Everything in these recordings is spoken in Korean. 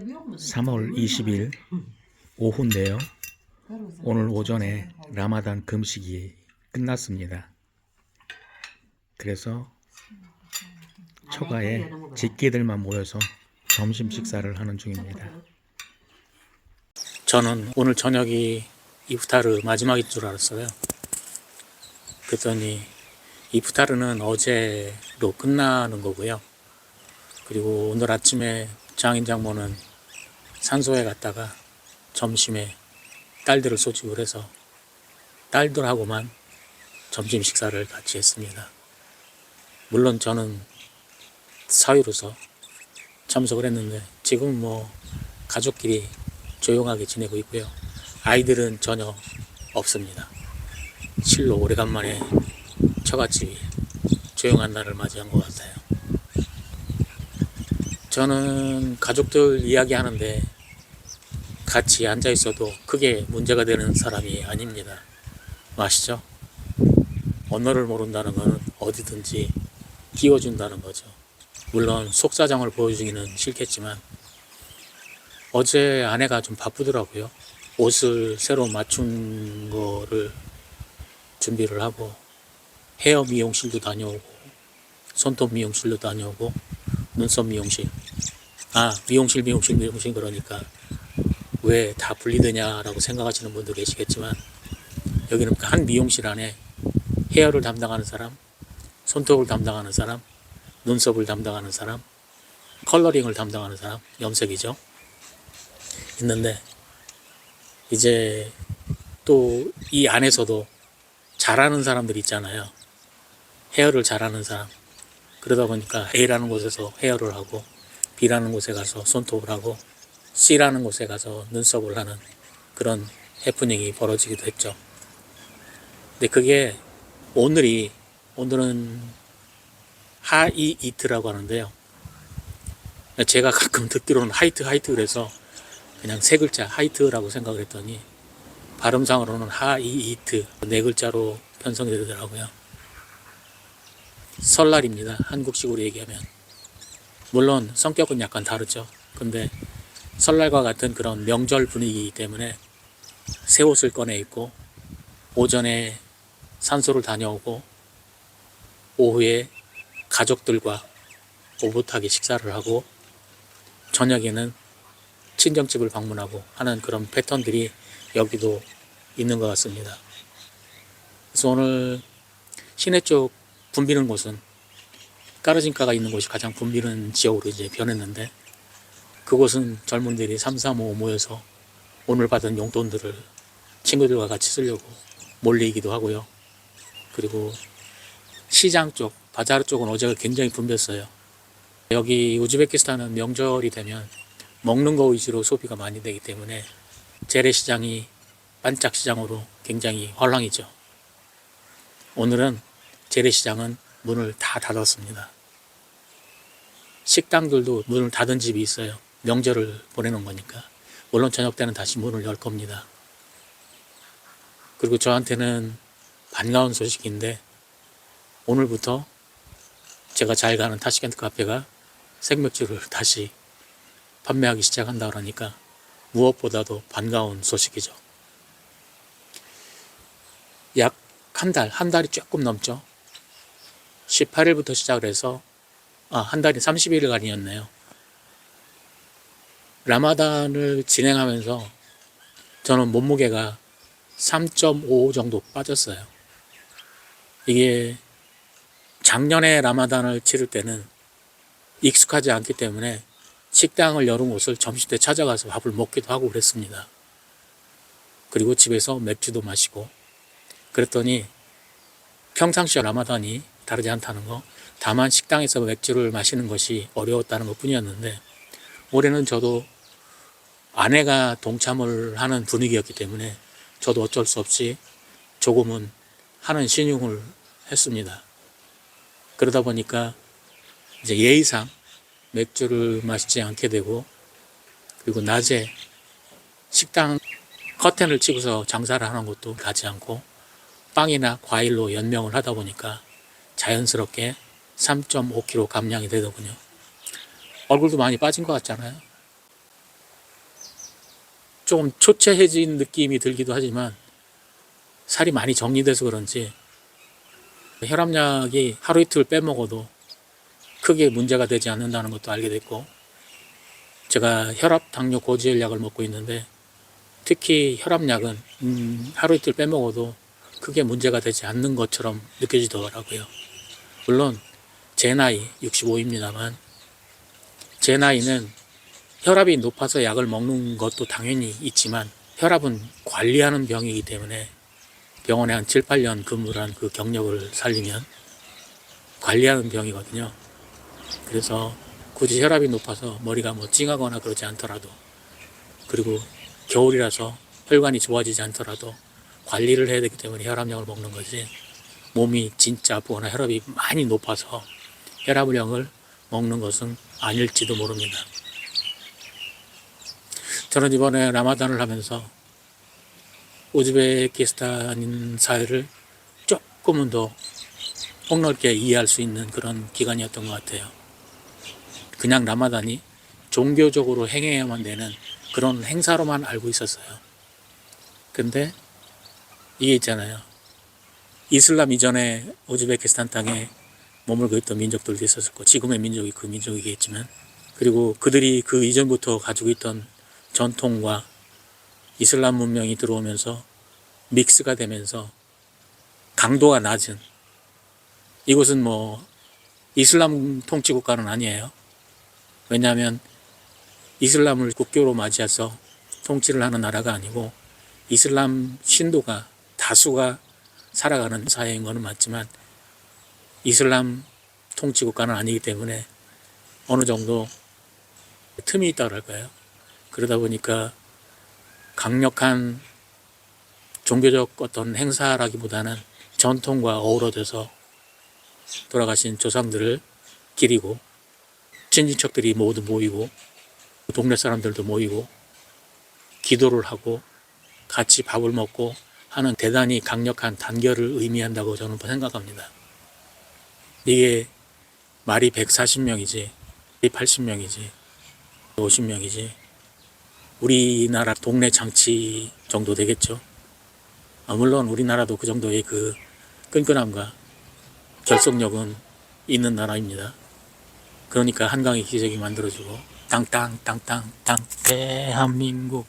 3월 20일 오후인데요. 오늘 오전에 라마단 금식이 끝났습니다. 그래서 처가에 직계들만 모여서 점심 식사를 하는 중입니다. 저는 오늘 저녁이 이프타르 마지막인 줄 알았어요. 그랬더니 이프타르는 어제로 끝나는 거고요. 그리고 오늘 아침에 장인 장모는 산소에 갔다가 점심에 딸들을 소집을 해서 딸들하고만 점심 식사를 같이 했습니다. 물론 저는 사위로서 참석을 했는데 지금 가족끼리 조용하게 지내고 있고요. 아이들은 전혀 없습니다. 실로 오래간만에 처갓집이 조용한 날을 맞이한 것 같아요. 저는 가족들 이야기하는데 같이 앉아 있어도 크게 문제가 되는 사람이 아닙니다. 아시죠? 언어를 모른다는 것은 어디든지 끼워준다는 거죠. 물론 속사정을 보여주기는 싫겠지만 어제 아내가 좀 바쁘더라고요. 옷을 새로 맞춘 거를 준비를 하고 헤어 미용실도 다녀오고 손톱 미용실도 다녀오고 눈썹 미용실 미용실 그러니까 왜 다 분리되냐라고 생각하시는 분도 계시겠지만 여기는 한 미용실 안에 헤어를 담당하는 사람, 손톱을 담당하는 사람, 눈썹을 담당하는 사람, 컬러링을 담당하는 사람, 염색이죠. 있는데 이제 또 이 안에서도 잘하는 사람들 있잖아요. 헤어를 잘하는 사람. 그러다 보니까 A라는 곳에서 헤어를 하고 B라는 곳에 가서 손톱을 하고 C라는 곳에 가서 눈썹을 하는 그런 해프닝이 벌어지기도 했죠. 근데 그게 오늘은 하이 이트라고 하는데요. 제가 가끔 듣기로는 하이트 그래서 그냥 세 글자 하이트라고 생각을 했더니 발음상으로는 하이 이트 네 글자로 편성이 되더라고요. 설날입니다. 한국식으로 얘기하면. 물론 성격은 약간 다르죠. 근데 설날과 같은 그런 명절 분위기이기 때문에 새 옷을 꺼내 입고 오전에 산소를 다녀오고 오후에 가족들과 오붓하게 식사를 하고 저녁에는 친정집을 방문하고 하는 그런 패턴들이 여기도 있는 것 같습니다. 그래서 오늘 시내 쪽 붐비는 곳은 까르진가가 있는 곳이 가장 붐비는 지역으로 이제 변했는데 그곳은 젊은들이 3, 4, 5 모여서 오늘 받은 용돈들을 친구들과 같이 쓰려고 몰리기도 하고요. 그리고 시장 쪽, 바자르 쪽은 어제가 굉장히 붐볐어요. 여기 우즈베키스탄은 명절이 되면 먹는 거 위주로 소비가 많이 되기 때문에 재래시장이 반짝시장으로 굉장히 활황이죠. 오늘은 재래시장은 문을 다 닫았습니다. 식당들도 문을 닫은 집이 있어요. 명절을 보내는 거니까. 물론 저녁 때는 다시 문을 열 겁니다. 그리고 저한테는 반가운 소식인데 오늘부터 제가 잘 가는 타시켄트 카페가 생맥주를 다시 판매하기 시작한다 그러니까 무엇보다도 반가운 소식이죠. 약 한 달이 조금 넘죠. 18일부터 시작을 해서 한 달이 31일간이었네요. 라마단을 진행하면서 저는 몸무게가 3.5 정도 빠졌어요. 이게 작년에 라마단을 치를 때는 익숙하지 않기 때문에 식당을 여는 곳을 점심때 찾아가서 밥을 먹기도 하고 그랬습니다. 그리고 집에서 맥주도 마시고 그랬더니 평상시 라마단이 다르지 않다는 거, 다만 식당에서 맥주를 마시는 것이 어려웠다는 것 뿐이었는데 올해는 저도 아내가 동참을 하는 분위기였기 때문에 저도 어쩔 수 없이 조금은 하는 신용을 했습니다. 그러다 보니까 이제 예의상 맥주를 마시지 않게 되고 그리고 낮에 식당 커튼을 치고서 장사를 하는 것도 가지 않고 빵이나 과일로 연명을 하다 보니까 자연스럽게 3.5kg 감량이 되더군요. 얼굴도 많이 빠진 것 같잖아요. 좀 초췌해진 느낌이 들기도 하지만 살이 많이 정리돼서 그런지 혈압약이 하루 이틀 빼먹어도 크게 문제가 되지 않는다는 것도 알게 됐고, 제가 혈압, 당뇨, 고지혈 약을 먹고 있는데 특히 혈압약은 하루 이틀 빼먹어도 크게 문제가 되지 않는 것처럼 느껴지더라고요. 물론 제 나이 65입니다만 제 나이는 혈압이 높아서 약을 먹는 것도 당연히 있지만 혈압은 관리하는 병이기 때문에 병원에 한 7, 8년 근무를 한 그 경력을 살리면 관리하는 병이거든요. 그래서 굳이 혈압이 높아서 머리가 뭐 찡하거나 그러지 않더라도, 그리고 겨울이라서 혈관이 좋아지지 않더라도 관리를 해야 되기 때문에 혈압약을 먹는 거지, 몸이 진짜 아프거나 혈압이 많이 높아서 혈압약을 먹는 것은 아닐지도 모릅니다. 저는 이번에 라마단을 하면서 우즈베키스탄인 사회를 조금은 더 폭넓게 이해할 수 있는 그런 기간이었던 것 같아요. 그냥 라마단이 종교적으로 행해야만 되는 그런 행사로만 알고 있었어요. 근데 이게 있잖아요. 이슬람 이전에 우즈베키스탄 땅에 머물고 있던 민족들도 있었을 거고, 지금의 민족이 그 민족이겠지만, 그리고 그들이 그 이전부터 가지고 있던 전통과 이슬람 문명이 들어오면서 믹스가 되면서 강도가 낮은, 이곳은 뭐 이슬람 통치 국가는 아니에요. 왜냐하면 이슬람을 국교로 맞이해서 통치를 하는 나라가 아니고 이슬람 신도가 다수가 살아가는 사회인 것은 맞지만 이슬람 통치 국가는 아니기 때문에 어느 정도 틈이 있다고 할까요? 그러다 보니까 강력한 종교적 어떤 행사라기보다는 전통과 어우러져서 돌아가신 조상들을 기리고 친인척들이 모두 모이고 동네 사람들도 모이고 기도를 하고 같이 밥을 먹고 하는 대단히 강력한 단결을 의미한다고 저는 생각합니다. 이게 말이 140명이지 80명이지 50명이지 우리나라 동네 장치 정도 되겠죠. 물론 우리나라도 그 정도의 그 끈끈함과 결속력은 있는 나라입니다. 그러니까 한강의 기적이 만들어지고 땅땅 땅땅 땅 대한민국,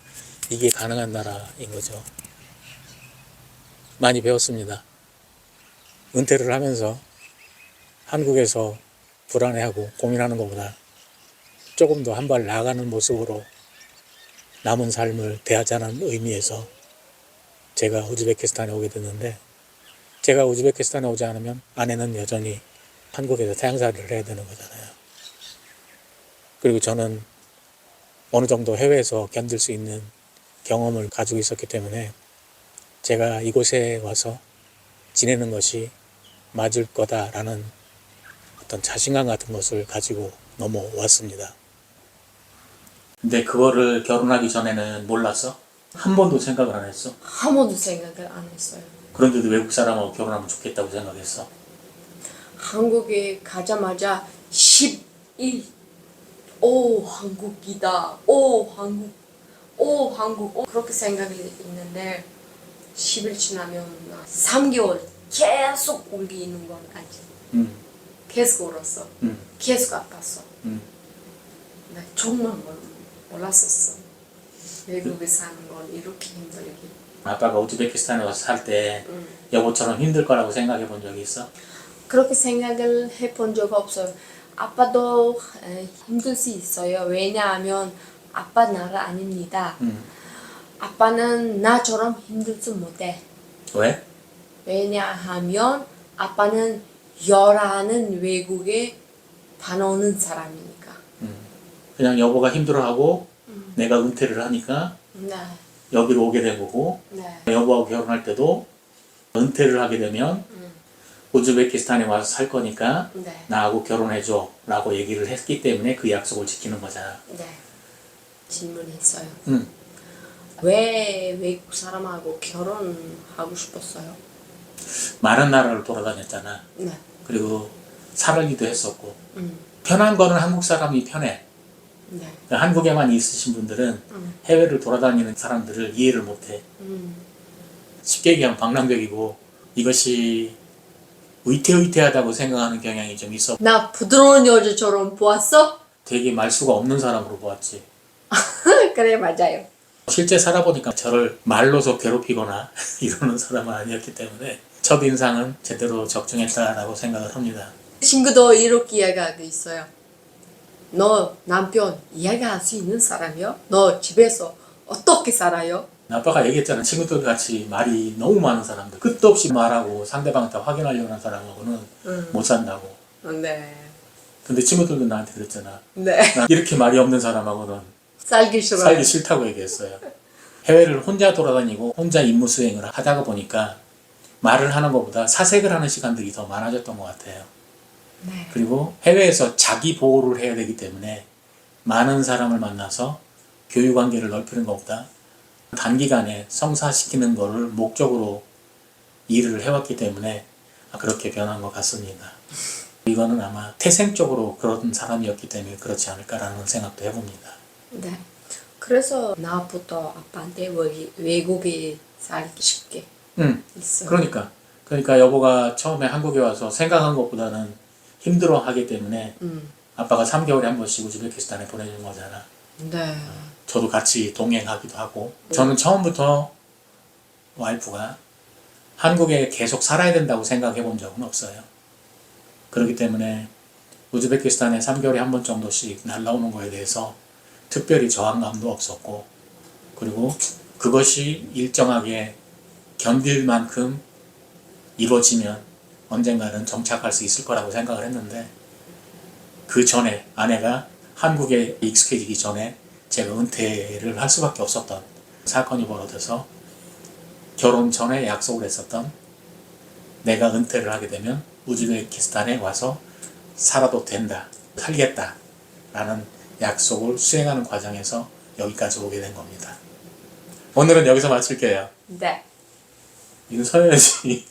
이게 가능한 나라인 거죠. 많이 배웠습니다. 은퇴를 하면서 한국에서 불안해하고 고민하는 것보다 조금 더 한 발 나아가는 모습으로 남은 삶을 대하자는 의미에서 제가 우즈베키스탄에 오게 됐는데, 제가 우즈베키스탄에 오지 않으면 아내는 여전히 한국에서 태양살이를 해야 되는 거잖아요. 그리고 저는 어느 정도 해외에서 견딜 수 있는 경험을 가지고 있었기 때문에 제가 이곳에 와서 지내는 것이 맞을 거다라는 어떤 자신감 같은 것을 가지고 넘어왔습니다. 근데 그거를 결혼하기 전에는 몰랐어? 한 번도 생각을 안 했어? 한 번도 생각을 안 했어요. 그런데도 외국 사람하고 결혼하면 좋겠다고 생각했어? 한국에 가자마자 10일 오 한국이다, 오 한국, 오 한국, 그렇게 생각이 있는데 10일 지나면 3개월 계속 울기는 건 아니지. 계속 울었어. 계속 아팠어. 나 정말 몰랐었어. 외국에 사는 건 이렇게 힘들게. 아빠가 우즈베키스탄에 와서 살 때 여보처럼 힘들 거라고 생각해 본 적이 있어? 그렇게 생각을 해본 적 없어요. 아빠도 힘들 수 있어요. 왜냐하면 아빠 나라 아닙니다. 아빠는 나처럼 힘들지 못해. 왜? 왜냐하면 아빠는 열하는 외국에 다녀오는 사람이니까. 그냥 여보가 힘들어하고 내가 은퇴를 하니까 네. 여기로 오게 된 거고, 네. 여보하고 결혼할 때도 은퇴를 하게 되면 우즈베키스탄에 와서 살 거니까 네. 나하고 결혼해줘 라고 얘기를 했기 때문에 그 약속을 지키는 거잖아. 네. 질문했어요. 응. 왜 외국 사람하고 결혼하고 싶었어요? 많은 나라를 돌아다녔잖아. 네. 그리고 살기도 했었고 편한 거는 한국 사람이 편해. 네. 한국에만 있으신 분들은 해외를 돌아다니는 사람들을 이해를 못해. 쉽게 얘기하면 방랑벽이고 이것이 위태위태하다고 생각하는 경향이 좀 있어. 나 부드러운 여자처럼 보았어? 되게 말수가 없는 사람으로 보았지. 그래, 맞아요. 실제 살아보니까 저를 말로서 괴롭히거나 이러는 사람은 아니었기 때문에 첫인상은 제대로 적중했다라고 생각을 합니다. 친구도 이렇게 이야기하고 있어요. 너 남편 이야기할 수 있는 사람이요? 너 집에서 어떻게 살아요? 아빠가 얘기했잖아. 친구들 같이 말이 너무 많은 사람들, 끝도 없이 말하고 상대방 다 확인하려고 하는 사람하고는 못 산다고. 네. 근데 친구들도 나한테 그랬잖아. 네. 나 이렇게 말이 없는 사람하고는 살기 싫어요. 살기 싫다고 얘기했어요. 해외를 혼자 돌아다니고 혼자 임무 수행을 하다가 보니까 말을 하는 것보다 사색을 하는 시간들이 더 많아졌던 것 같아요. 네. 그리고 해외에서 자기 보호를 해야 되기 때문에 많은 사람을 만나서 교류 관계를 넓히는 것보다 단기간에 성사시키는 것을 목적으로 일을 해왔기 때문에 그렇게 변한 것 같습니다. 이거는 아마 태생적으로 그런 사람이었기 때문에 그렇지 않을까라는 생각도 해봅니다. 네. 그래서 나부터 아빠한테 외국에 살기 쉽게 있어요. 그러니까 여보가 처음에 한국에 와서 생각한 것보다는 힘들어하기 때문에 아빠가 3개월에 한 번씩 우즈베키스탄에 보내준 거잖아. 네. 저도 같이 동행하기도 하고. 저는 처음부터 와이프가 한국에 계속 살아야 된다고 생각해 본 적은 없어요. 그렇기 때문에 우즈베키스탄에 3개월에 한 번 정도씩 날라오는 거에 대해서 특별히 저항감도 없었고, 그리고 그것이 일정하게 견딜 만큼 이루어지면 언젠가는 정착할 수 있을 거라고 생각을 했는데, 그 전에 아내가 한국에 익숙해지기 전에 제가 은퇴를 할 수밖에 없었던 사건이 벌어져서 결혼 전에 약속을 했었던, 내가 은퇴를 하게 되면 우즈베키스탄에 와서 살아도 된다, 살겠다 라는 약속을 수행하는 과정에서 여기까지 오게 된 겁니다. 오늘은 여기서 마칠게요. 네. 이거 서야지.